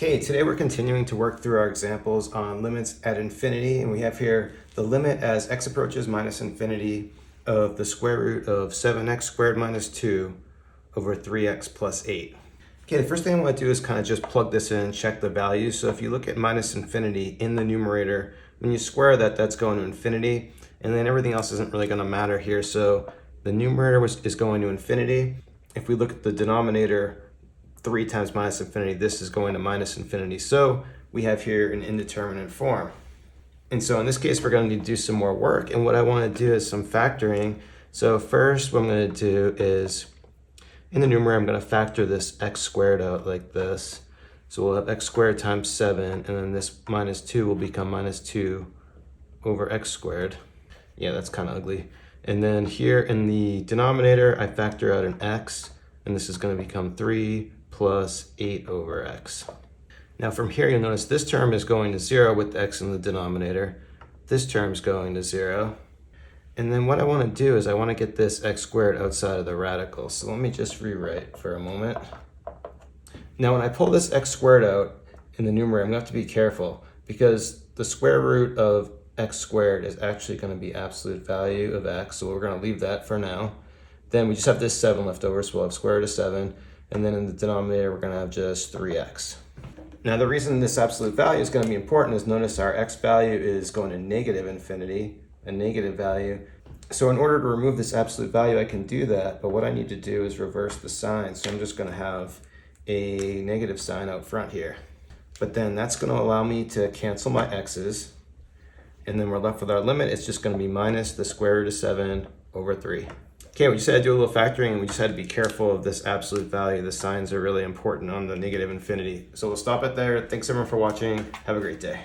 Okay, today we're continuing to work through our examples on limits at infinity, and we have here the limit as x approaches minus infinity of the square root of 7x squared minus 2 over 3x plus 8. Okay, the first thing I want to do is kind of just plug this in and check the values. So if you look at minus infinity in the numerator, when you square that, that's going to infinity, and then everything else isn't really going to matter here. So the numerator is going to infinity. If we look at the denominator, 3 times minus infinity, this is going to minus infinity. So we have here an indeterminate form. And so in this case, we're going to need to do some more work. And what I want to do is some factoring. So first, what I'm going to do is, in the numerator, I'm going to factor this x squared out like this. So we'll have x squared times 7, and then this minus 2 will become minus 2 over x squared. Yeah, that's kind of ugly. And then here in the denominator, I factor out an x, and this is going to become 3 plus 8 over x. Now from here, you'll notice this term is going to 0 with the x in the denominator. This term is going to 0. And then what I want to do is I want to get this x squared outside of the radical. So let me just rewrite for a moment. Now when I pull this x squared out in the numerator, I'm going to have to be careful because the square root of x squared is actually going to be absolute value of x. So we're going to leave that for now. Then we just have this 7 left over, so we'll have square root of 7. And then in the denominator, we're going to have just 3x. Now the reason this absolute value is going to be important is notice our x value is going to negative infinity, a negative value. So in order to remove this absolute value, I can do that, but what I need to do is reverse the sign. So I'm just going to have a negative sign out front here. But then that's going to allow me to cancel my x's, and then we're left with our limit. It's just going to be minus the square root of 7 over 3. Okay, we just had to do a little factoring, and we just had to be careful of this absolute value. The signs are really important on the negative infinity. So we'll stop it there. Thanks everyone for watching. Have a great day.